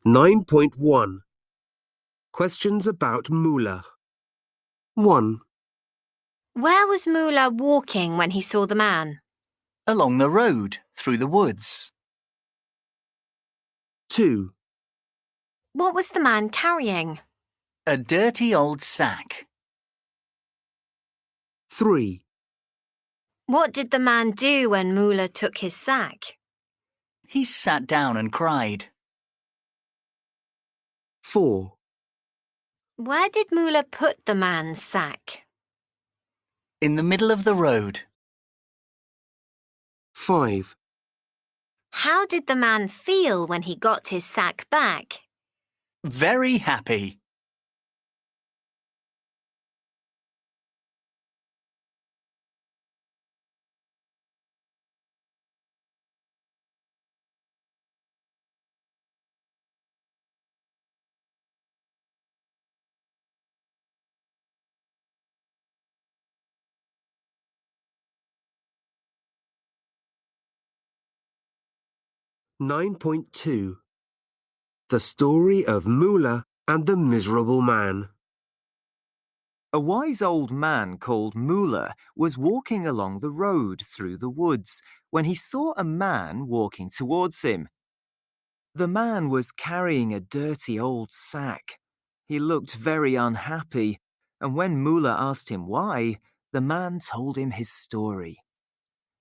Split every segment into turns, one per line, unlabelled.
9.1 Questions about Mula. 1,
Where was Mula walking when he saw the man?
Along the road, through the woods.
2,
What was the man carrying?
A dirty old sack.
3,
What did the man do when Mula took his sack?
He sat down and cried.
4,
Where did Mula put the man's sack?
In the middle of the road.
5,
How did the man feel when he got his sack back?
Very happy.
Nine point two. The story of Mula and the miserable man.
A wise old man called Mula was walking along the road through the woods when he saw a man walking towards him. The man was carrying a dirty old sack. He looked very unhappy, and when Mula asked him why, the man told him his story.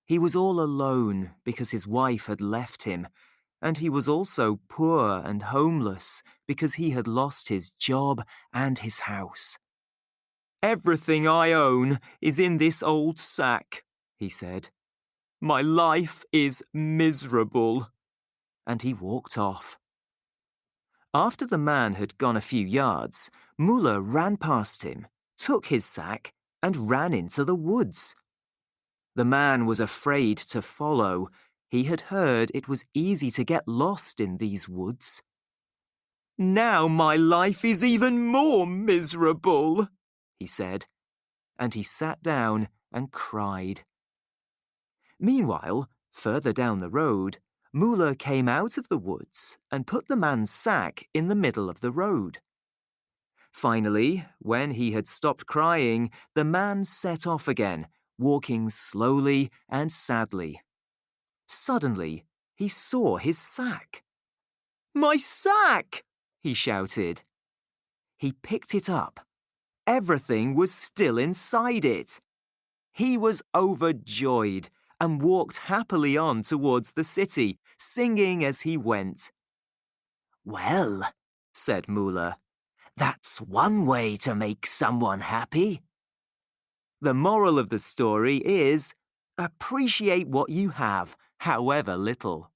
He was all alone because his wife had left him, and he was also poor and homeless because he had lost his job and his house. "Everything I own is in this old sack," he said. "My life is miserable." And he walked off. After the man had gone a few yards, Mula ran past him, took his sack, and ran into the woods. The man was afraid to follow. He had heard it was easy to get lost in these woods. "Now my life is even more miserable," he said, and he sat down and cried. Meanwhile, further down the road, Mula came out of the woods and put the man's sack in the middle of the road. Finally, when he had stopped crying, the man set off again, walking slowly and sadly. Suddenly, he saw his sack. "My sack!" he shouted. He picked it up. Everything was still inside it. He was overjoyed and walked happily on towards the city, singing as he went. "Well," said Mula, "that's one way to make someone happy." The moral of the story is, appreciate what you have, however little.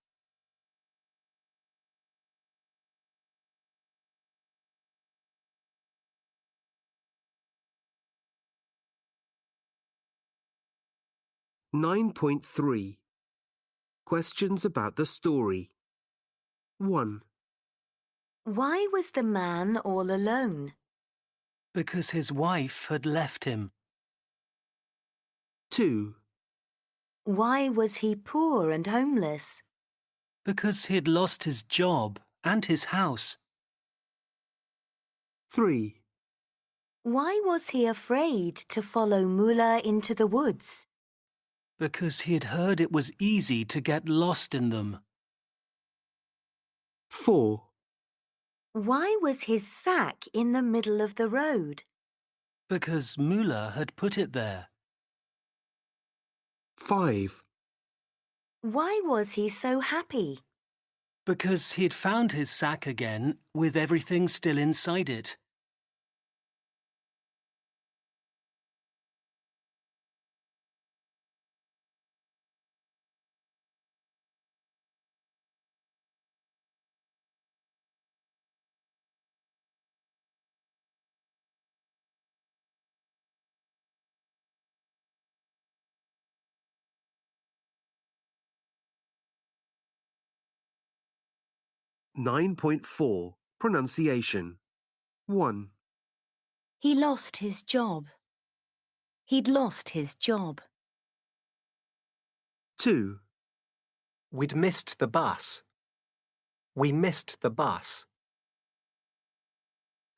Nine point three. Questions about the story. 1,
Why was the man all alone?
Because his wife had left him.
2,
Why was he poor and homeless?
Because he'd lost his job and his house.
3,
Why was he afraid to follow Mula into the woods?
Because he'd heard it was easy to get lost in them.
4,
Why was his sack in the middle of the road?
Because Mula had put it there.
5,
Why was he so happy?
Because he'd found his sack again with everything still inside it.
Nine point four. Pronunciation. 1,
He lost his job. He'd lost his job.
2,
We'd missed the bus. We missed the bus.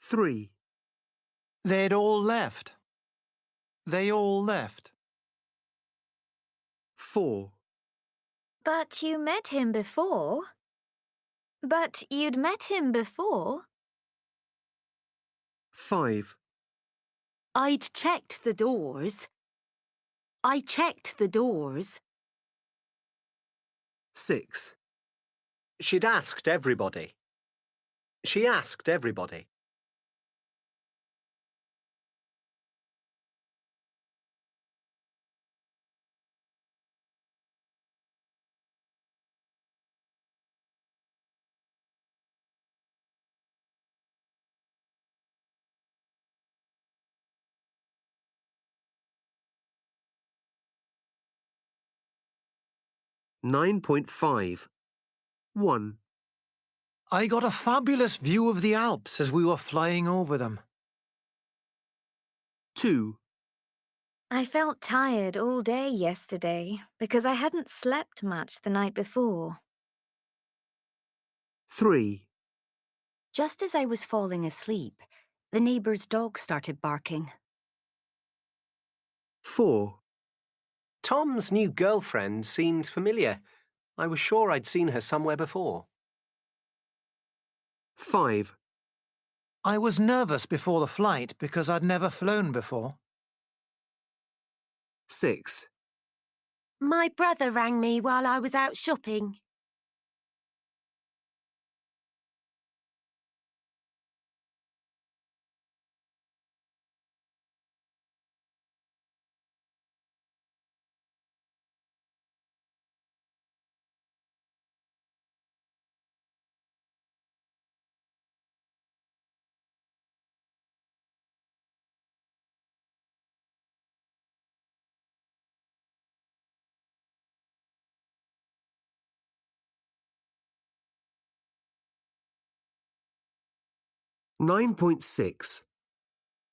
3,
They'd all left. They all left.
4,
But you met him before. But you'd met him before.
5,
I'd checked the doors. I checked the doors.
6,
She'd asked everybody. She asked everybody.
Nine point five. 1,
I got a fabulous view of the Alps as we were flying over them.
2,
I felt tired all day yesterday because I hadn't slept much the night before.
3,
Just as I was falling asleep, the neighbour's dog started barking.
4,
Tom's new girlfriend seemed familiar. I was sure I'd seen her somewhere before.
5,
I was nervous before the flight because I'd never flown before.
6,
My brother rang me while I was out shopping.
Nine point six.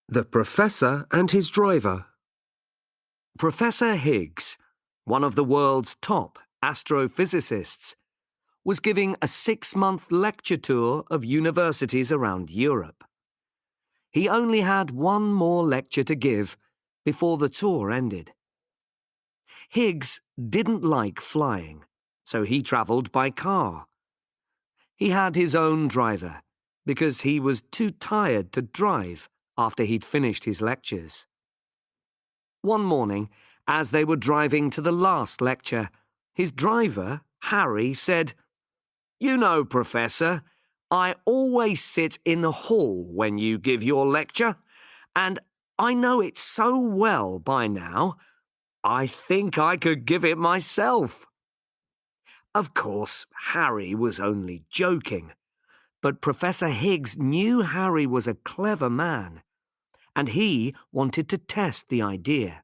The Professor and his Driver.
Professor Higgs, one of the world's top astrophysicists, was giving a 6-month lecture tour of universities around Europe. He only had one more lecture to give before the tour ended. Higgs didn't like flying, so he travelled by car. He had his own driver because he was too tired to drive after he'd finished his lectures. One morning, as they were driving to the last lecture, his driver, Harry, said, "You know, Professor, I always sit in the hall when you give your lecture, and I know it so well by now, I think I could give it myself." Of course, Harry was only joking, but Professor Higgs knew Harry was a clever man, and he wanted to test the idea.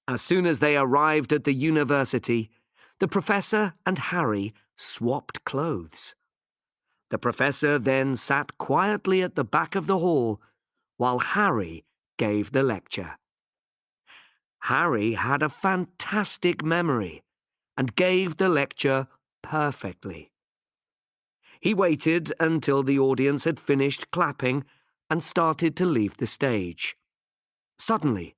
As soon as they arrived at the university, the professor and Harry swapped clothes. The professor then sat quietly at the back of the hall while Harry gave the lecture. Harry had a fantastic memory and gave the lecture perfectly. He waited until the audience had finished clapping and started to leave the stage. Suddenly,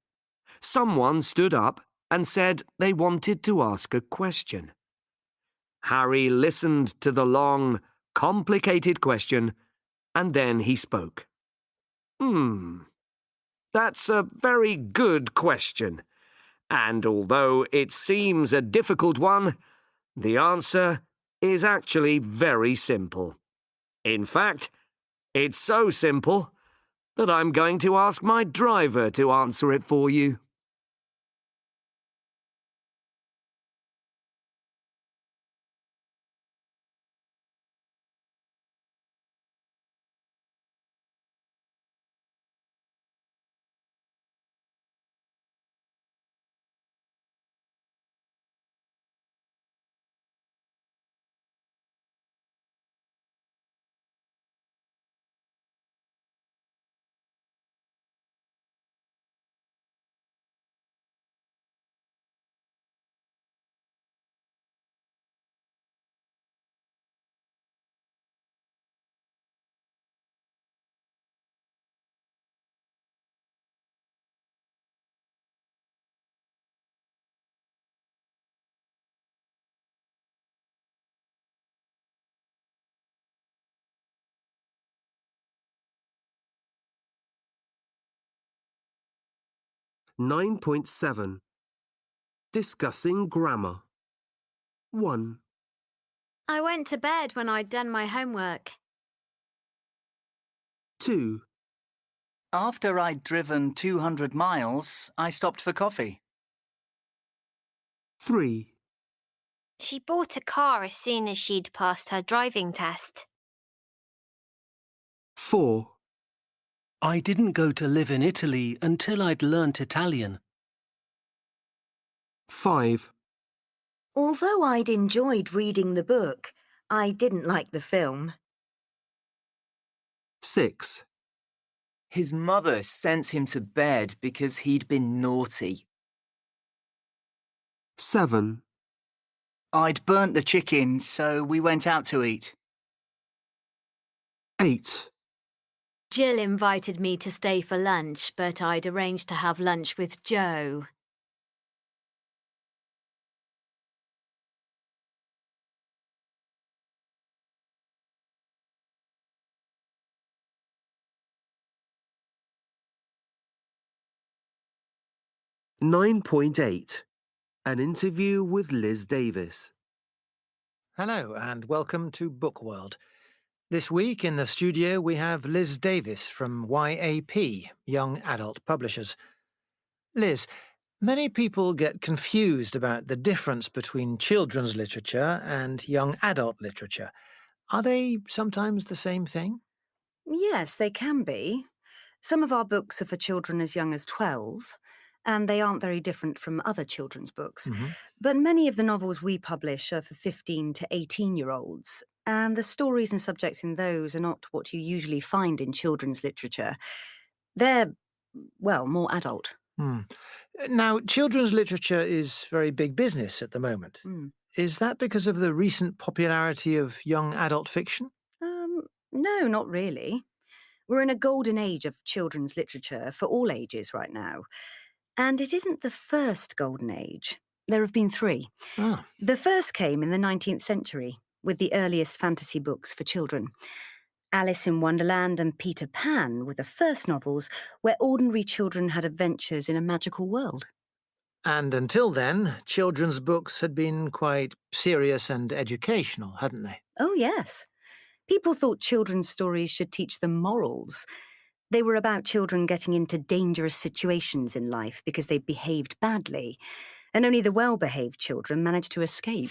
someone stood up and said they wanted to ask a question. Harry listened to the long, complicated question, and then he spoke. That's a very good question, and although it seems a difficult one, the answer is actually very simple. In fact, it's so simple that I'm going to ask my driver to answer it for you.
9.7. Discussing grammar. 1,
I went to bed when I'd done my homework.
2,
After I'd driven 200 miles, I stopped for coffee.
3,
She bought a car as soon as she'd passed her driving test.
4,
I didn't go to live in Italy until I'd learnt Italian.
5,
Although I'd enjoyed reading the book, I didn't like the film.
6,
His mother sent him to bed because he'd been naughty.
7,
I'd burnt the chicken, so we went out to eat.
8,
Jill invited me to stay for lunch, but I'd arranged to have lunch with Joe.
Nine point 8. An interview with Liz Davis.
Hello and welcome to Book World. This week in the studio we have Liz Davis from YAP, Young Adult Publishers. Liz, many people get confused about the difference between children's literature and young adult literature. Are they sometimes the same thing?
Yes, they can be. Some of our books are for children as young as 12, and they aren't very different from other children's books. But many of the novels we publish are for 15 to 18-year-olds, and the stories and subjects in those are not what you usually find in children's literature. They're, well, more adult.
Now, children's literature is very big business at the moment. Is that because of the recent popularity of young adult fiction?
No, not really. We're in a golden age of children's literature for all ages right now. And it isn't the first golden age. There have been 3.
Ah.
The first came in the 19th century, with the earliest fantasy books for children. Alice in Wonderland and Peter Pan were the first novels where ordinary children had adventures in a magical world.
And until then, children's books had been quite serious and educational, hadn't they?
Oh, yes. People thought children's stories should teach them morals. They were about children getting into dangerous situations in life because they behaved badly, and only the well-behaved children managed to escape.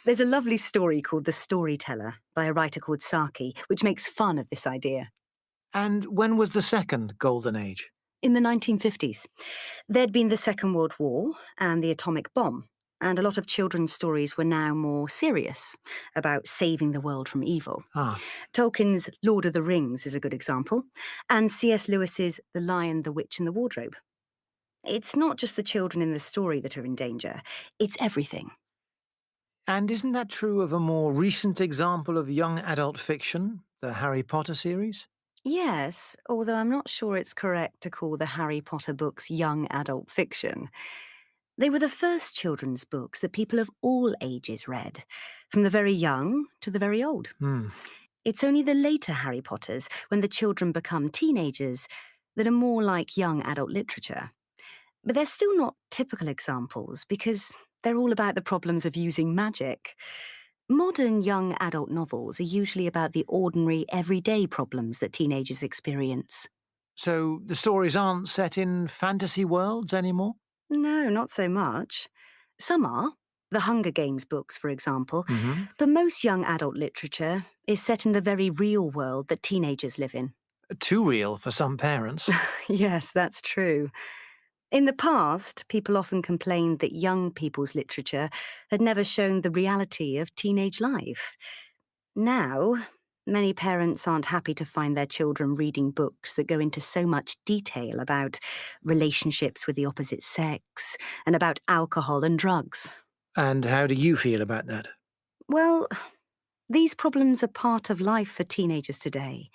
There's a lovely story called The Storyteller by a writer called Saki, which makes fun of this idea.
And when was the second golden age?
In the 1950s. There'd been the Second World War and the atomic bomb, and a lot of children's stories were now more serious, about saving the world from evil.
Ah.
Tolkien's Lord of the Rings is a good example, and C.S. Lewis's The Lion, the Witch and the Wardrobe. It's not just the children in the story that are in danger, it's everything.
And isn't that true of a more recent example of young adult fiction, the Harry Potter series?
Yes, although I'm not sure it's correct to call the Harry Potter books young adult fiction. They were the first children's books that people of all ages read, from the very young to the very old. It's only the later Harry Potters, when the children become teenagers, that are more like young adult literature. But they're still not typical examples because they're all about the problems of using magic. Modern young adult novels are usually about the ordinary, everyday problems that teenagers experience.
So the stories aren't set in fantasy worlds anymore?
No, not so much. Some are. The Hunger Games books, for example. But most young adult literature is set in the very real world that teenagers live in.
Too real for some parents.
Yes, that's true. In the past, people often complained that young people's literature had never shown the reality of teenage life. Now, many parents aren't happy to find their children reading books that go into so much detail about relationships with the opposite sex and about alcohol and drugs.
And how do you feel about that?
Well, these problems are part of life for teenagers today,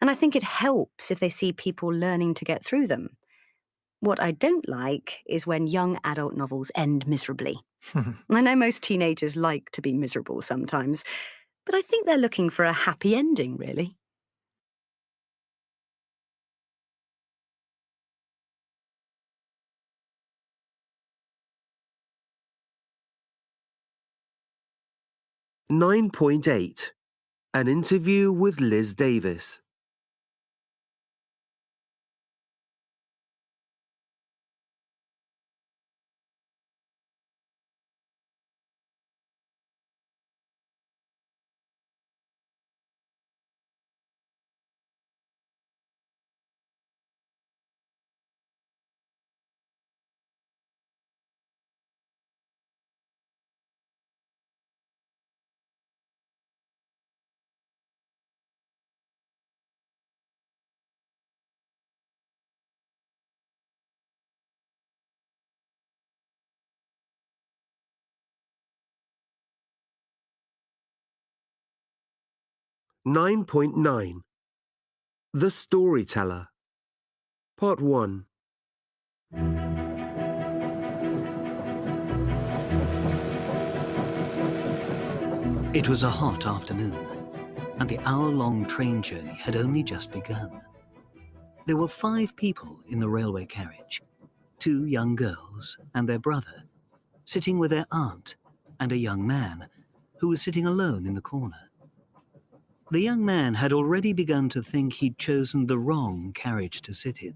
and I think it helps if they see people learning to get through them. What I don't like is when young adult novels end miserably. I know most teenagers like to be miserable sometimes, but I think they're looking for a happy ending, really.
9.8. An interview with Liz Davis. Nine 9.9. The Storyteller. Part 1.
It was a hot afternoon, and the hour-long train journey had only just begun. There were 5 people in the railway carriage, 2 young girls and their brother, sitting with their aunt, and a young man who was sitting alone in the corner. The young man had already begun to think he'd chosen the wrong carriage to sit in.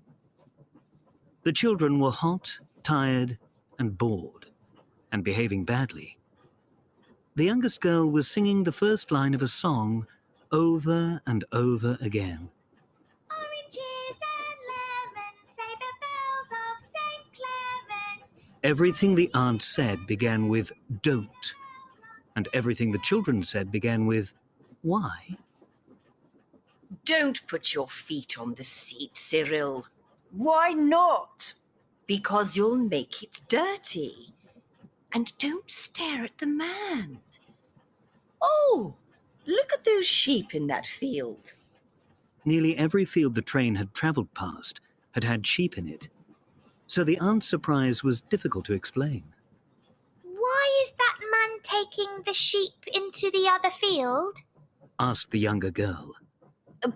The children were hot, tired, and bored, and behaving badly. The youngest girl was singing the first line of a song over and over again.
Oranges and lemons, say the bells of St. Clement's.
Everything the aunt said began with "don't," and everything the children said began with "why?"
Don't put your feet on the seat, Cyril. Why not? Because you'll make it dirty. And don't stare at the man. Oh, look at those sheep in that field.
Nearly every field the train had travelled past had had sheep in it, so the aunt's surprise was difficult to explain.
Why is that man taking the sheep into the other field?
Asked the younger girl.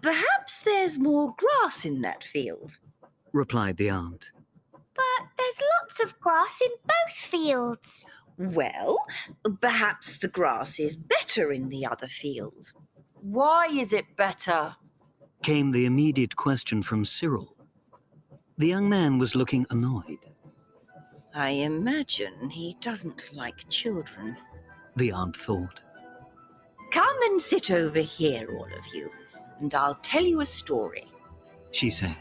Perhaps there's more grass in that field,
Replied the aunt.
But there's lots of grass in both fields.
Well, perhaps the grass is better in the other field. Why is it better?
Came the immediate question from Cyril. The young man was looking annoyed.
I imagine he doesn't like children.
The aunt thought.
Come and sit over here, all of you, and I'll tell you a story,
She said.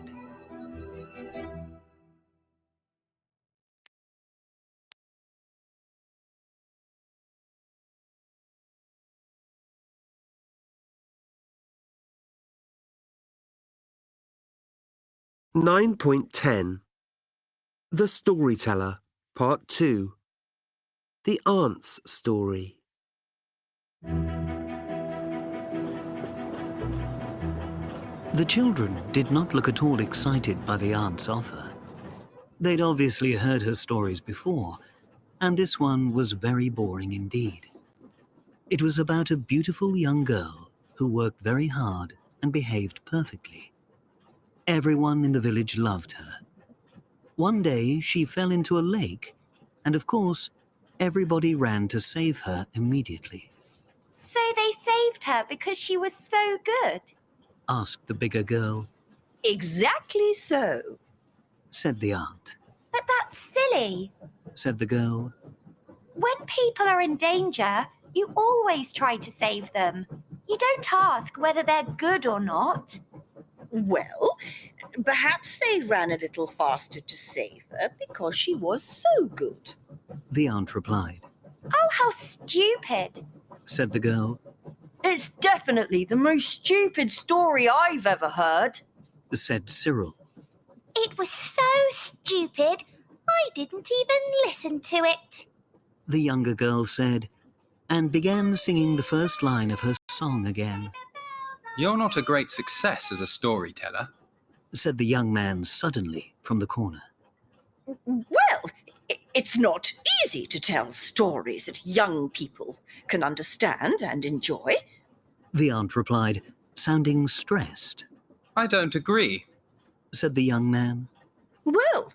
Nine 9.10. The Storyteller. Part 2. The Aunt's Story.
The children did not look at all excited by the aunt's offer. They'd obviously heard her stories before, and this one was very boring indeed. It was about a beautiful young girl who worked very hard and behaved perfectly. Everyone in the village loved her. One day she fell into a lake, and of course, everybody ran to save her immediately.
So they saved her because she was so good?
Asked the bigger girl.
Exactly so,
Said the aunt.
But that's silly.
Said the girl.
When people are in danger, you always try to save them. You don't ask whether they're good or not.
Well, perhaps they ran a little faster to save her because she was so good.
The aunt replied.
Oh, how stupid.
Said the girl.
It's definitely the most stupid story I've ever heard,
Said Cyril.
It was so stupid, I didn't even listen to it.
The younger girl said, and began singing the first line of her song again.
You're not a great success as a storyteller,
Said the young man suddenly from the corner.
Well, it's not easy to tell stories that young people can understand and enjoy.
The aunt replied, sounding stressed.
I don't agree,
Said the young man.
Well,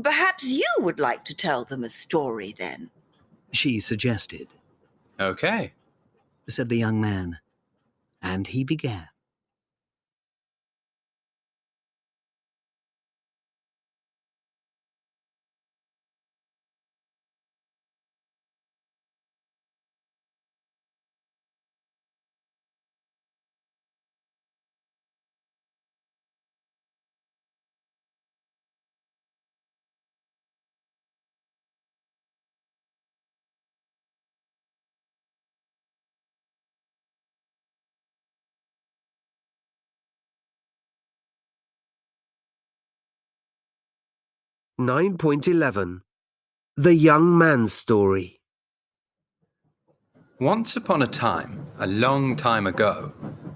perhaps you would like to tell them a story then.
She suggested.
Okay.
said the young man, and he began.
Nine point 11. The Young Man's Story.
Once upon a time, a long time ago,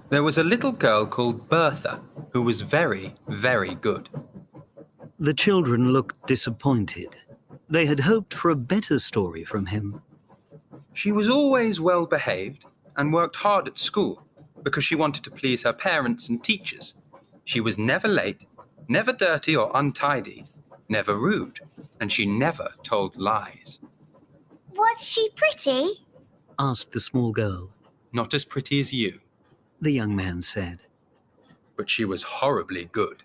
there was a little girl called Bertha who was very, very good.
The children looked disappointed. They had hoped for a better story from him.
She was always well behaved and worked hard at school because she wanted to please her parents and teachers. She was never late, never dirty or untidy, never rude, and she never told lies.
Was she pretty?
Asked the small girl.
Not as pretty as you,
The young man said.
but she was horribly good.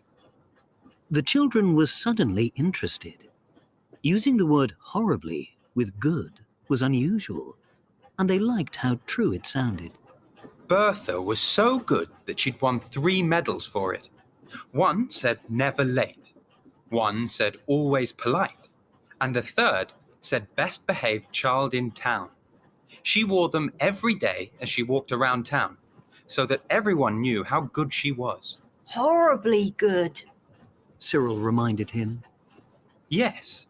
The children were suddenly interested. Using the word horribly with good was unusual, and they liked how true it sounded.
Bertha was so good that she'd won 3 medals for it. One said never late, one said always polite, and the third said best behaved child in town. She wore them every day as she walked around town, so that everyone knew how good she was.
Horribly good.
Cyril reminded him.
Yes.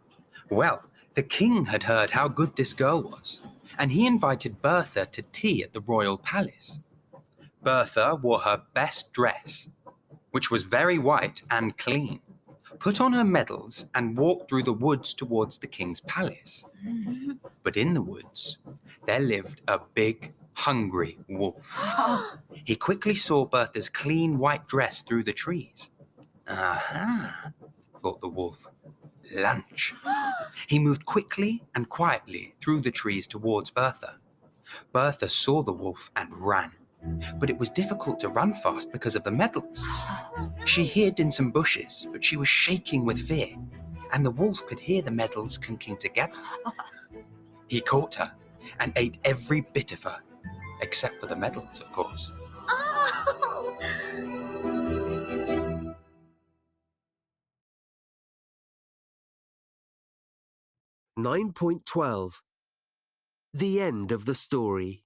Well, the king had heard how good this girl was, and he invited Bertha to tea at the royal palace. Bertha wore her best dress, which was very white and clean, put on her medals, and walked through the woods towards the king's palace. But in the woods, there lived a big, hungry wolf. He quickly saw Bertha's clean white dress through the trees. Aha, thought the wolf. Lunch. He moved quickly and quietly through the trees towards Bertha. Bertha saw the wolf and ran, but it was difficult to run fast because of the medals. She hid in some bushes, but she was shaking with fear, and the wolf could hear the medals clinking together. He caught her and ate every bit of her, except for the medals, of course.
Oh!
9.12. The End of the Story.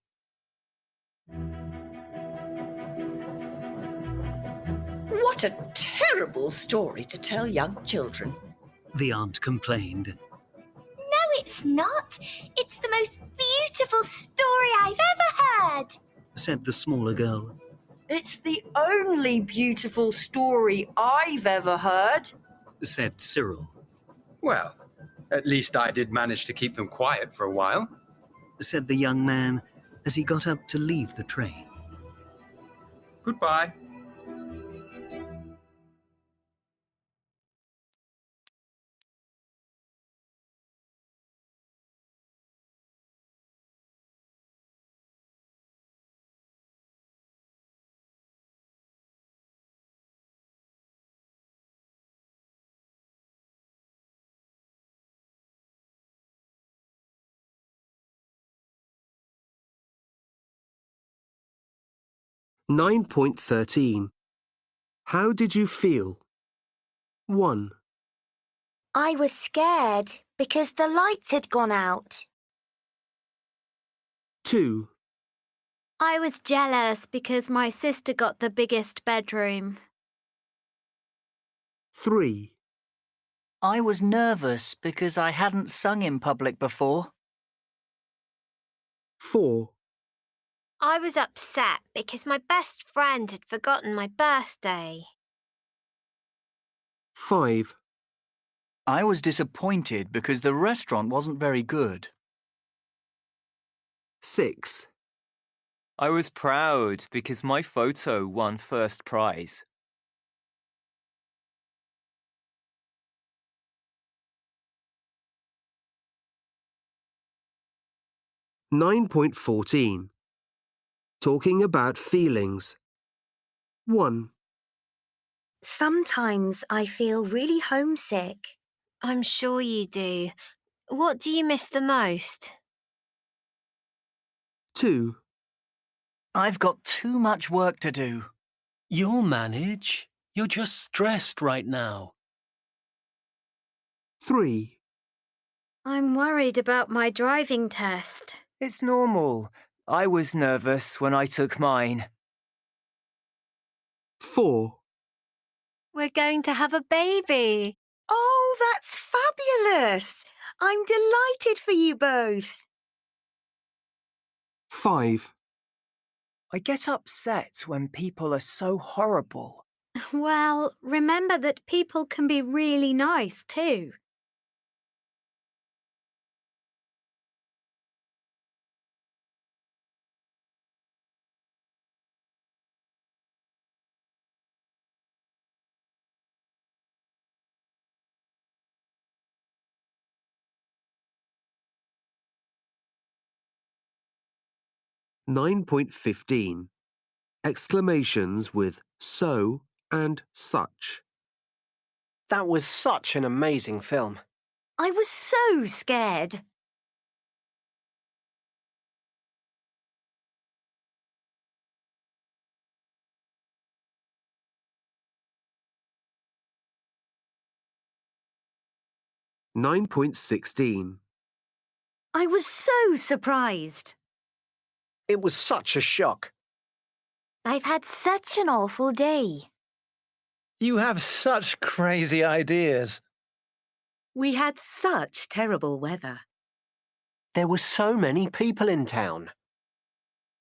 What a terrible story to tell young children.
The aunt complained.
No, it's not. It's the most beautiful story I've ever heard.
Said the smaller girl.
It's the only beautiful story I've ever heard.
Said Cyril.
Well, at least I did manage to keep them quiet for a while.
Said the young man as he got up to leave the train.
Goodbye.
Nine point 13. How did you feel? 1,
I was scared because the lights had gone out.
2,
I was jealous because my sister got the biggest bedroom.
3,
I was nervous because I hadn't sung in public before.
4,
I was upset because my best friend had forgotten my birthday.
5,
I was disappointed because the restaurant wasn't very good.
6,
I was proud because my photo won first prize.
9.14. Talking about feelings. 1,
Sometimes I feel really homesick.
I'm sure you do. What do you miss the most?
2,
I've got too much work to do.
You'll manage. You're just stressed right now.
3,
I'm worried about my driving test.
It's normal. I was nervous when I took mine.
4,
We're going to have a baby.
Oh, that's fabulous! I'm delighted for you both.
5,
I get upset when people are so horrible.
Well, remember that people can be really nice too.
Nine 9.15. Exclamations with so and such.
That was such an amazing film.
I was so scared.
Nine 9.16.
I was so surprised.
It was such a shock.
I've had such an awful day.
You have such crazy ideas.
We had such terrible weather.
There were so many people in town.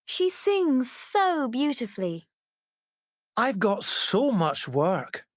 She sings so beautifully.
I've got so much work.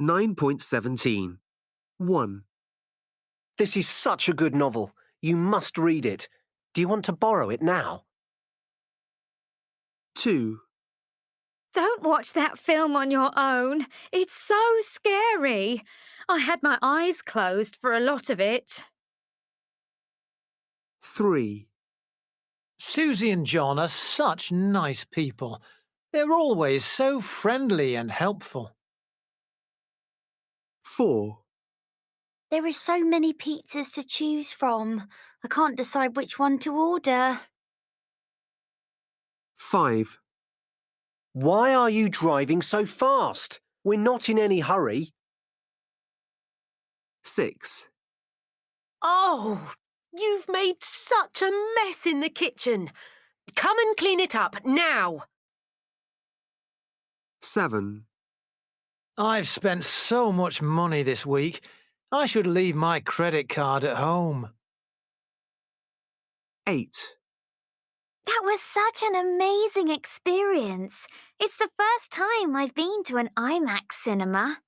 Nine 9.17. 1,
This is such a good novel. You must read it. Do you want to borrow it now?
2,
Don't watch that film on your own. It's so scary. I had my eyes closed for a lot of it.
3,
Susie and John are such nice people. They're always so friendly and helpful.
4,
There are so many pizzas to choose from. I can't decide which one to order.
5,
Why are you driving so fast? We're not in any hurry.
6,
Oh, you've made such a mess in the kitchen. Come and clean it up now.
7,
I've spent so much money this week. I should leave my credit card at home.
8,
That was such an amazing experience. It's the first time I've been to an IMAX cinema.